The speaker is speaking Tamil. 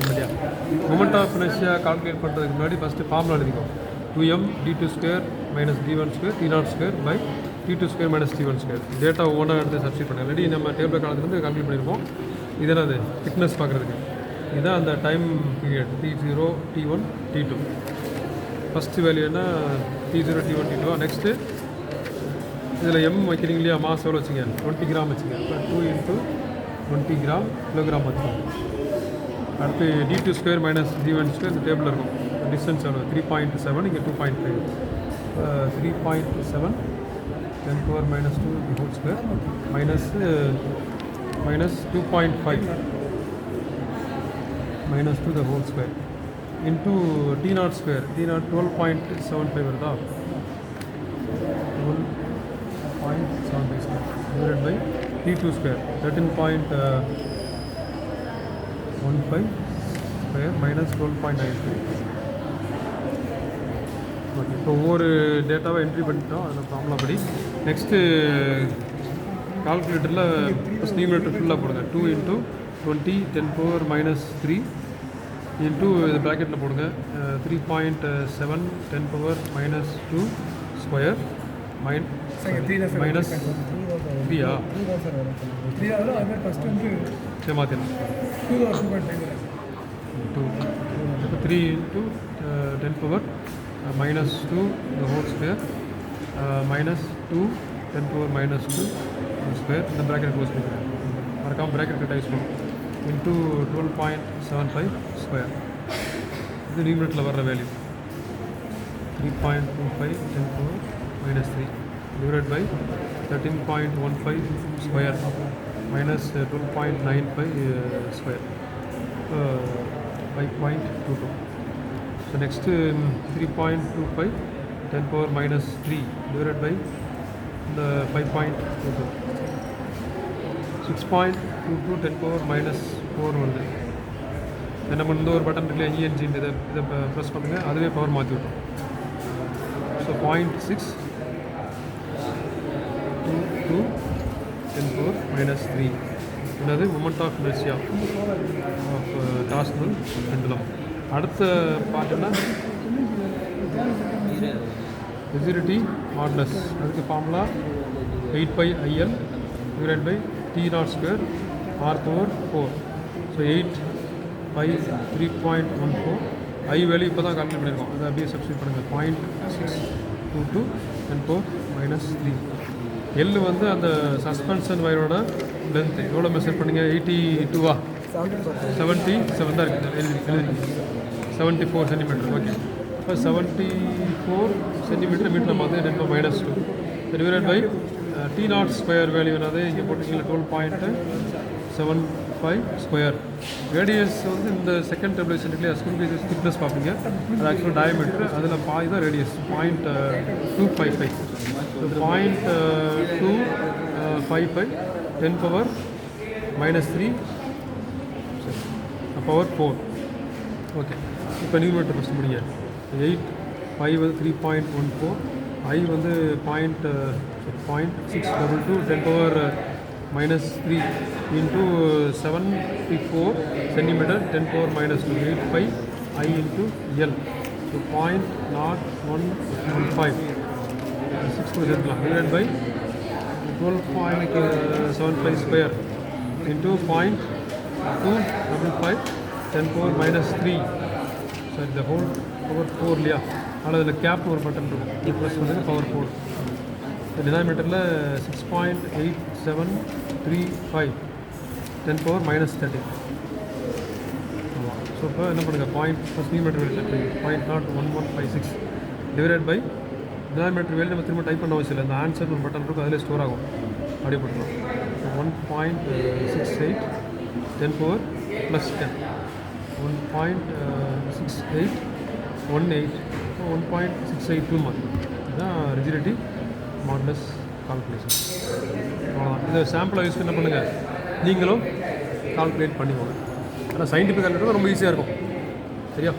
இல்லையா? மொமெண்ட் ஆஃப் இனர்ஷியா கால்குலேட் பண்ணுறதுக்கு முன்னாடி ஃபஸ்ட்டு ஃபார்முலா எழுதிக்கோ. 2m d2² minus d1² t0² by t2² minus t1². Data ஒவ்வொன்றா எடுத்து சப்ஸ்டிட் பண்ணி ஆல்ரெடி நம்ம டேபிள் காலத்துலேருந்து கால்குலேட் பண்ணியிருப்போம். இதெல்லாம் அது திக்னஸ் பார்க்குறதுக்கு இதுதான் அந்த time period t0 t1 t2. First value என்ன t0 t1 t2. நெக்ஸ்ட்டு இதில் எம் வைக்கிறீங்க இல்லையா, மாஸ் எவ்வளோ வச்சுங்க 20 கிராம் வச்சுங்க. இப்போ 2 × 20 கிராம் கிலோகிராம் வச்சுக்கோங்க. அடுத்து d2² மைனஸ் d1² இந்த டேபிளில் இருக்கும். டிஸ்டன்ஸ் எவ்வளோ 3.7, இங்கே 2.5. 3.7 10⁻² minus 2.5 minus 2² into t0². t0 12.75 வருதா, 12.75 divided by t2² 13.15 square minus 12.95. Okay, இப்போ ஒவ்வொரு டேட்டாவை என்ட்ரி பண்ணிட்டோம் அதில் ஃபார்முலா படி. நெக்ஸ்ட்டு கால்குலேட்டரில் ஃபஸ்ட் நியூமரேட்டர் ஃபுல்லாக போடுங்க. 2 × 20 10⁻³ இன்ட்டு இது ப்ராக்கெட்டில் போடுங்க. 3.7 10⁻² ஸ்கொயர் மைனஸ் 3ஆ சரி மாற்றிடலாம். 2 3 × 10⁻² the whole square minus 2 10⁻² square. இந்த ப்ராக்கெட் க்ளோஸ் பண்ணிக்கிறேன். மறக்காமல் ப்ராக்கெட் டைஸ் பண்ணும். Into 12.75 square. இது நியூமரேட்டரில் வர்ற value 3.25 10⁻³ divided by 13.15 square minus 12.95 square 5.22. So next 3.25 10⁻³ divided by the 5.22. 6.22 10⁻⁻4 வருது. என்ன பண்ணுறது, ஒரு பட்டன் இருக்குல்ல இஎன்ஜி, இதை ப்ரெஸ் பண்ணுங்கள், அதுவே பவர் மாற்றி விட்டோம். ஸோ 0.6 2 10⁻³ என்னது moment of inertia of torsional pendulum. அடுத்த பார்ட்டுன்னா ரிஜிடிட்டி மாடுலஸ். அதுக்கு formula 8πIL divided by t0² r⁴. So 8π 3.14. I value இப்போ தான் கால்குலேட் பண்ணியிருக்கோம். அதை அப்படியே சப்ஸ்டிட் பண்ணுங்கள். 0.622 10⁻³ எல் வந்து அந்த சஸ்பென்ஷன் வயரோட லென்த்து எவ்வளோ மெஷர் பண்ணுங்க, 82 77 தான் இருக்குது எழுதி 74 சென்டிமீட்டர். ஓகே, இப்போ 74 சென்டிமீட்டர் மீட்டர் நம்ம வந்து 10⁻². டிவைடட் பை t0² வேல்யூ என்னது இங்கே போட்டிருக்கீங்களா 12.75 ஸ்கொயர். ரேடியஸ் வந்து இந்த செகண்ட் டேபிளேஷன் இல்லையா, ஸ்கூல் திக்னஸ் பார்ப்பீங்க. அது ஆக்சுவலாக டயமீட்டர், அதில் பாதி தான் ரேடியஸ் 0.255. So 0.255 10⁻³ power 4. ஓகே, இப்போ நியூமரேட்டர் ஃபஸ்ட் முடிங்க. 8π வந்து 3.14, ஐ வந்து 0.622 10⁻³ into 74 centimetre 10⁻². 8π I into L. So 0.0115 6 சேர்க்கலாம். Divide by 12.75 square into 0.255 10⁻³ sorry இந்த ஹோல் பவர் 4 இல்லையா. ஆனால் அதில் கேப் ஒரு பட்டன் இருக்கும், இது ப்ளஸ் வந்து பவர் 4. டினாமினேட்டரில் 6.8735 10⁻³ ஆமாம். ஸோ இப்போ என்ன பண்ணுங்கள், first numerator value 0.01156 divided by denominator value நம்ம திரும்ப டைப் பண்ண அவசியம் இல்லை. இந்த ஆன்சர் ஒரு பட்டன் இருக்கும், அதிலே ஸ்டோர் ஆகும். அப்படியே போட்டுருவோம். 1.68 10⁻+10 1.6818 1.682 மாதிரி. இதுதான் ரிஜிடிட்டி மாடுலஸ் கால்குலேஷன். அவ்வளோதான். இதை சாம்பிளாக யூஸ் பண்ண பண்ணுங்கள், நீங்களும் கால்குலேட் பண்ணிக்கோங்க. ஆனால் சயின்டிஃபிக் கால்குலேட்டர் ரொம்ப ஈஸியாக இருக்கும். சரியா?